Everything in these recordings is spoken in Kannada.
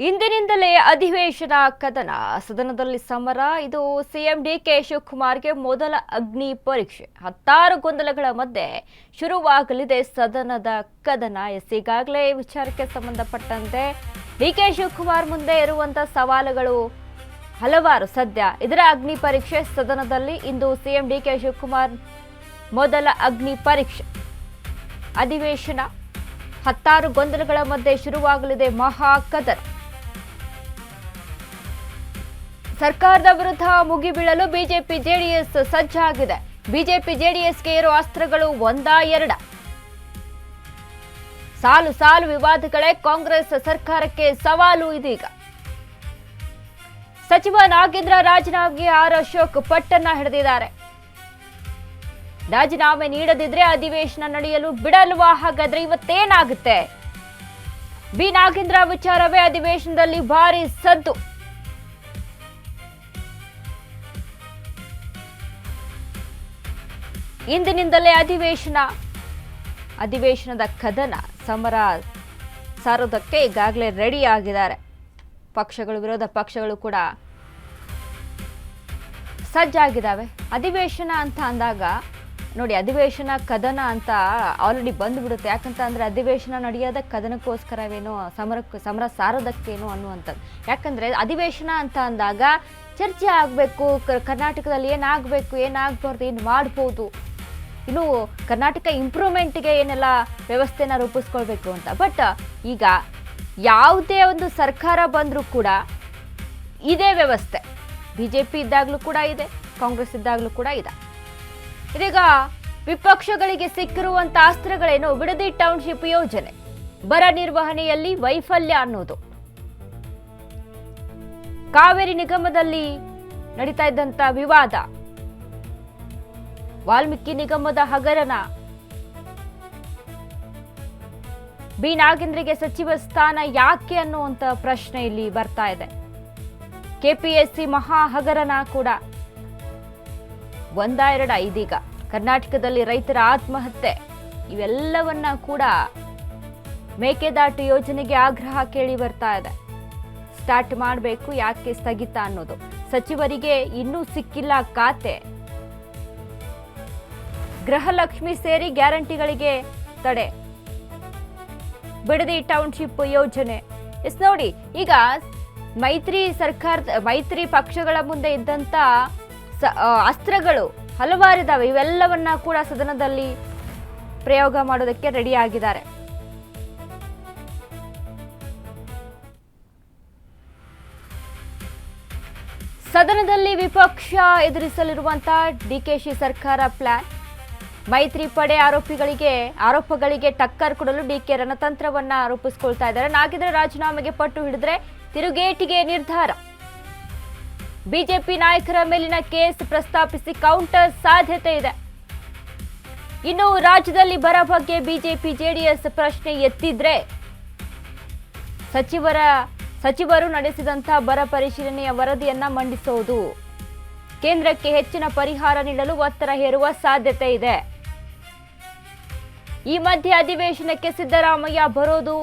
ಇಂದಿನಿಂದಲೇ ಅಧಿವೇಶನ ಕದನ, ಸದನದಲ್ಲಿ ಸಮರ. ಇದು ಸಿಎಂ ಡಿಕೆ ಶಿವಕುಮಾರ್ಗೆ ಮೊದಲ ಅಗ್ನಿ ಪರೀಕ್ಷೆ. 16 ಗೊಂದಲಗಳ ಮಧ್ಯೆ ಶುರುವಾಗಲಿದೆ ಸದನದ ಕದನ. ಈಗಾಗಲೇ ವಿಚಾರಕ್ಕೆ ಸಂಬಂಧಪಟ್ಟಂತೆ ಡಿಕೆ ಶಿವಕುಮಾರ್ ಮುಂದೆ ಇರುವಂತಹ ಸವಾಲುಗಳು ಹಲವಾರು. ಸದ್ಯ ಇದರ ಅಗ್ನಿ ಪರೀಕ್ಷೆ ಸದನದಲ್ಲಿ ಇಂದು ಸಿಎಂ ಡಿಕೆ ಶಿವಕುಮಾರ್ ಮೊದಲ ಅಗ್ನಿ ಪರೀಕ್ಷೆ. ಅಧಿವೇಶನ 16 ಗೊಂದಲಗಳ ಮಧ್ಯೆ ಶುರುವಾಗಲಿದೆ ಮಹಾ ಕದನ. ಸರ್ಕಾರದ ವಿರುದ್ಧ ಮುಗಿಬೀಳಲು ಬಿಜೆಪಿ ಜೆಡಿಎಸ್ ಸಜ್ಜಾಗಿದೆ. ಬಿಜೆಪಿ ಜೆಡಿಎಸ್ಗೆ ಇರೋ ಅಸ್ತ್ರಗಳು ಒಂದಾ ಎರಡ? ಸಾಲು ಸಾಲು ವಿವಾದಗಳೇ ಕಾಂಗ್ರೆಸ್ ಸರ್ಕಾರಕ್ಕೆ ಸವಾಲು. ಇದೀಗ ಸಚಿವ ನಾಗೇಂದ್ರ ರಾಜೀನಾಮೆಗೆ ಆರ್ ಅಶೋಕ್ ಪಟ್ಟನ್ನ ಹಿಡಿದಿದ್ದಾರೆ. ರಾಜೀನಾಮೆ ನೀಡದಿದ್ರೆ ಅಧಿವೇಶನ ನಡೆಯಲು ಬಿಡಲ್ವಾ? ಹಾಗಾದ್ರೆ ಇವತ್ತೇನಾಗುತ್ತೆ? ಬಿ ನಾಗೇಂದ್ರ ವಿಚಾರವೇ ಅಧಿವೇಶನದಲ್ಲಿ ಭಾರಿ ಸದ್ದು. ಇಂದಿನಿಂದಲೇ ಅಧಿವೇಶನದ ಕದನ ಸಮರ ಸಾರೋದಕ್ಕೆ ಈಗಾಗಲೇ ರೆಡಿ ಆಗಿದ್ದಾರೆ ಪಕ್ಷಗಳು. ವಿರೋಧ ಪಕ್ಷಗಳು ಕೂಡ ಸಜ್ಜಾಗಿದ್ದಾವೆ. ಅಧಿವೇಶನ ಅಂತ ಅಂದಾಗ ನೋಡಿ, ಅಧಿವೇಶನ ಕದನ ಅಂತ ಆಲ್ರೆಡಿ ಬಂದ್ಬಿಡುತ್ತೆ. ಯಾಕಂತ ಅಂದ್ರೆ ಅಧಿವೇಶನ ನಡೆಯೋದ ಕದನಕ್ಕೋಸ್ಕರವೇನೋ, ಸಮರ ಸಾರೋದಕ್ಕೇನೋ ಅನ್ನುವಂಥದ್ದು. ಯಾಕಂದ್ರೆ ಅಧಿವೇಶನ ಅಂತ ಅಂದಾಗ ಚರ್ಚೆ ಆಗಬೇಕು. ಕರ್ನಾಟಕದಲ್ಲಿ ಏನಾಗಬೇಕು, ಏನಾಗಬಾರ್ದು, ಏನು ಮಾಡ್ಬೋದು, ಇನ್ನು ಕರ್ನಾಟಕ ಇಂಪ್ರೂವ್ಮೆಂಟ್ಗೆ ಏನೆಲ್ಲ ವ್ಯವಸ್ಥೆನ ರೂಪಿಸ್ಕೊಳ್ಬೇಕು ಅಂತ. ಬಟ್ ಈಗ ಯಾವುದೇ ಒಂದು ಸರ್ಕಾರ ಬಂದರೂ ಕೂಡ ಇದೇ ವ್ಯವಸ್ಥೆ. ಬಿಜೆಪಿ ಇದ್ದಾಗಲೂ ಕೂಡ ಇದೆ, ಕಾಂಗ್ರೆಸ್ ಇದ್ದಾಗಲೂ ಕೂಡ ಇದೆ. ಇದೀಗ ವಿಪಕ್ಷಗಳಿಗೆ ಸಿಕ್ಕಿರುವಂತ ಅಸ್ತ್ರಗಳೇನು? ಬಿಡದಿ ಟೌನ್ಶಿಪ್ ಯೋಜನೆ, ಬರ ನಿರ್ವಹಣೆಯಲ್ಲಿ ವೈಫಲ್ಯ ಅನ್ನೋದು, ಕಾವೇರಿ ನಿಗಮದಲ್ಲಿ ನಡೀತಾ ಇದ್ದಂತ ವಿವಾದ, ವಾಲ್ಮೀಕಿ ನಿಗಮದ ಹಗರಣ, ಬಿ ನಾಗೇಂದ್ರಿಗೆ ಸಚಿವ ಸ್ಥಾನ ಯಾಕೆ ಅನ್ನುವಂತ ಪ್ರಶ್ನೆ ಇಲ್ಲಿ ಬರ್ತಾ ಇದೆ. ಕೆಪಿಎಸ್ಸಿ ಮಹಾ ಹಗರಣ ಕೂಡ ಒಂದಾ ಎರಡ? ಇದೀಗ ಕರ್ನಾಟಕದಲ್ಲಿ ರೈತರ ಆತ್ಮಹತ್ಯೆ, ಇವೆಲ್ಲವನ್ನ ಕೂಡ ಮೇಕೆದಾಟು ಯೋಜನೆಗೆ ಆಗ್ರಹ ಕೇಳಿ ಬರ್ತಾ ಇದೆ. ಸ್ಟಾರ್ಟ್ ಮಾಡಬೇಕು, ಯಾಕೆ ಸ್ಥಗಿತ ಅನ್ನೋದು. ಸಚಿವರಿಗೆ ಇನ್ನೂ ಸಿಕ್ಕಿಲ್ಲ ಖಾತೆ. ಗೃಹಲಕ್ಷ್ಮಿ ಸೇರಿ ಗ್ಯಾರಂಟಿಗಳಿಗೆ ತಡೆ, ಬಿಡದಿ ಟೌನ್ಶಿಪ್ ಯೋಜನೆ. ಎಸ್ ನೋಡಿ, ಈಗ ಮೈತ್ರಿ ಪಕ್ಷಗಳ ಮುಂದೆ ಇದ್ದಂತ ಅಸ್ತ್ರಗಳು ಹಲವಾರಿದಾವೆ. ಇವೆಲ್ಲವನ್ನ ಕೂಡ ಸದನದಲ್ಲಿ ಪ್ರಯೋಗ ಮಾಡೋದಕ್ಕೆ ರೆಡಿ ಆಗಿದ್ದಾರೆ. ಸದನದಲ್ಲಿ ವಿಪಕ್ಷ ಎದುರಿಸಲಿರುವಂತಹ ಡಿಕೆಶಿ ಸರ್ಕಾರ ಪ್ಲಾನ್. ಮೈತ್ರಿ ಪಡೆ ಆರೋಪಗಳಿಗೆ ಟಕ್ಕರ್ ಕೊಡಲು ಡಿಕೆ ರಣತಂತ್ರವನ್ನ ರೂಪಿಸಿಕೊಳ್ತಾ ಇದ್ದಾರೆ. ನಾಗೇಂದ್ರ ರಾಜೀನಾಮೆಗೆ ಪಟ್ಟು ಹಿಡಿದ್ರೆ ತಿರುಗೇಟಿಗೆ ನಿರ್ಧಾರ. ಬಿಜೆಪಿ ನಾಯಕರ ಮೇಲಿನ ಕೇಸ್ ಪ್ರಸ್ತಾಪಿಸಿ ಕೌಂಟರ್ ಸಾಧ್ಯತೆ ಇದೆ. ಇನ್ನು ರಾಜ್ಯದಲ್ಲಿ ಬರ ಬಗ್ಗೆ ಬಿಜೆಪಿ ಜೆಡಿಎಸ್ ಪ್ರಶ್ನೆ ಎತ್ತಿದ್ರೆ ಸಚಿವರು ನಡೆಸಿದಂತಹ ಬರ ಪರಿಶೀಲನೆಯ ವರದಿಯನ್ನ ಮಂಡಿಸೋದು, ಕೇಂದ್ರಕ್ಕೆ ಹೆಚ್ಚಿನ ಪರಿಹಾರ ನೀಡಲು ಒತ್ತಡ ಹೇರುವ ಸಾಧ್ಯತೆ ಇದೆ. ಈ ಮಧ್ಯೆ ಅಧಿವೇಶನಕ್ಕೆ ಸಿದ್ದರಾಮಯ್ಯ ಬರೋದು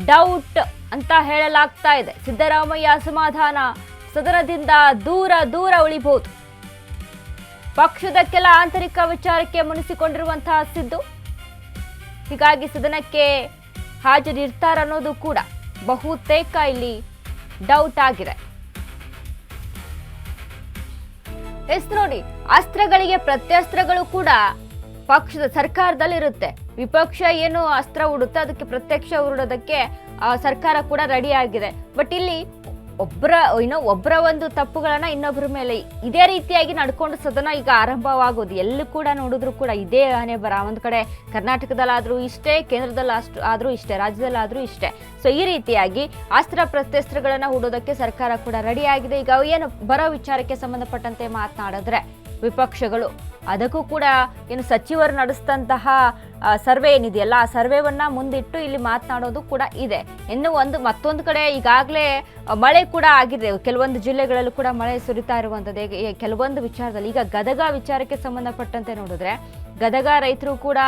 ಡೌಟ್ ಅಂತ ಹೇಳಲಾಗ್ತಾ ಇದೆ. ಸಿದ್ದರಾಮಯ್ಯ ಅಸಮಾಧಾನ, ಸದನದಿಂದ ದೂರ ಉಳಿಬಹುದು. ಪಕ್ಷದ ಕೆಲ ಆಂತರಿಕ ವಿಚಾರಕ್ಕೆ ಮುನಿಸಿಕೊಂಡಿರುವಂತಹ ಸಿದ್ದು ಹೀಗಾಗಿ ಸದನಕ್ಕೆ ಹಾಜರಿರ್ತಾರ ಅನ್ನೋದು ಕೂಡ ಬಹುತೇಕ ಇಲ್ಲಿ ಡೌಟ್ ಆಗಿದೆ. ಎಸ್ ನೋಡಿ, ಅಸ್ತ್ರಗಳಿಗೆ ಪ್ರತ್ಯಸ್ತ್ರಗಳು ಕೂಡ ಪಕ್ಷದ ಸರ್ಕಾರದಲ್ಲಿ ಇರುತ್ತೆ. ವಿಪಕ್ಷ ಏನು ಅಸ್ತ್ರ ಉಡುತ್ತೆ ಅದಕ್ಕೆ ಪ್ರತ್ಯಕ್ಷ ಉರುಡೋದಕ್ಕೆ ಸರ್ಕಾರ ಕೂಡ ರೆಡಿ ಆಗಿದೆ. ಬಟ್ ಇಲ್ಲಿ ಒಬ್ಬರ ಒಂದು ತಪ್ಪುಗಳನ್ನ ಇನ್ನೊಬ್ಬರ ಮೇಲೆ ಇದೇ ರೀತಿಯಾಗಿ ನಡ್ಕೊಂಡು ಸದನ ಈಗ ಆರಂಭವಾಗೋದು. ಎಲ್ಲೂ ಕೂಡ ನೋಡಿದ್ರು ಕೂಡ ಇದೇ ಹಣೆ ಬರ. ಒಂದ್ ಕಡೆ ಕರ್ನಾಟಕದಲ್ಲಾದ್ರೂ ಇಷ್ಟೇ, ಕೇಂದ್ರದಲ್ಲಿ ಆದ್ರೂ ಇಷ್ಟೇ, ರಾಜ್ಯದಲ್ಲಾದ್ರೂ ಇಷ್ಟೇ. ಸೊ ಈ ರೀತಿಯಾಗಿ ಅಸ್ತ್ರ ಪ್ರತ್ಯಸ್ತ್ರಗಳನ್ನ ಹೂಡೋದಕ್ಕೆ ಸರ್ಕಾರ ಕೂಡ ರೆಡಿ ಆಗಿದೆ. ಈಗ ಏನು ಬರೋ ವಿಚಾರಕ್ಕೆ ಸಂಬಂಧಪಟ್ಟಂತೆ ಮಾತನಾಡಿದ್ರೆ ವಿಪಕ್ಷಗಳು ಅದಕ್ಕೂ ಕೂಡ ಏನು ಸಚಿವರು ನಡೆಸಿದಂತಹ ಸರ್ವೆ ಏನಿದೆಯಲ್ಲ, ಆ ಸರ್ವೆವನ್ನ ಮುಂದಿಟ್ಟು ಇಲ್ಲಿ ಮಾತನಾಡೋದು ಕೂಡ ಇದೆ. ಇನ್ನು ಮತ್ತೊಂದು ಕಡೆ ಈಗಾಗಲೇ ಮಳೆ ಕೂಡ ಆಗಿದೆ. ಕೆಲವೊಂದು ಜಿಲ್ಲೆಗಳಲ್ಲೂ ಕೂಡ ಮಳೆ ಸುರಿತಾ ಇರುವಂಥದ್ದು ಕೆಲವೊಂದು ವಿಚಾರದಲ್ಲಿ. ಈಗ ಗದಗ ವಿಚಾರಕ್ಕೆ ಸಂಬಂಧಪಟ್ಟಂತೆ ನೋಡಿದ್ರೆ ಗದಗ ರೈತರು ಕೂಡ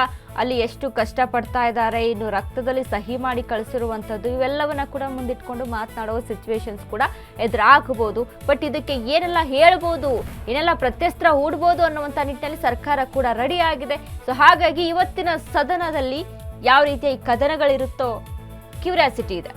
ಅಲ್ಲಿ ಎಷ್ಟು ಕಷ್ಟಪಡ್ತಾ ಇದ್ದಾರೆ, ಇನ್ನು ರಕ್ತದಲ್ಲಿ ಸಹಿ ಮಾಡಿ ಕಳಿಸಿರುವಂಥದ್ದು, ಇವೆಲ್ಲವನ್ನ ಕೂಡ ಮುಂದಿಟ್ಕೊಂಡು ಮಾತನಾಡೋ ಸಿಚುವೇಶನ್ಸ್ ಕೂಡ ಎದುರಾಗಬಹುದು. ಬಟ್ ಇದಕ್ಕೆ ಏನೆಲ್ಲ ಹೇಳ್ಬೋದು, ಏನೆಲ್ಲ ಪ್ರತ್ಯಸ್ತ್ರ ಹೂಡ್ಬೋದು ಅನ್ನುವಂಥ ನಿಟ್ಟಿನಲ್ಲಿ ಸರ್ಕಾರ ಕೂಡ ರೆಡಿ ಆಗಿದೆ. ಸೊ ಹಾಗಾಗಿ ಇವತ್ತಿನ ಸದನದಲ್ಲಿ ಯಾವ ರೀತಿಯ ಈ ಕದನಗಳಿರುತ್ತೋ ಕ್ಯೂರಿಯಾಸಿಟಿ ಇದೆ.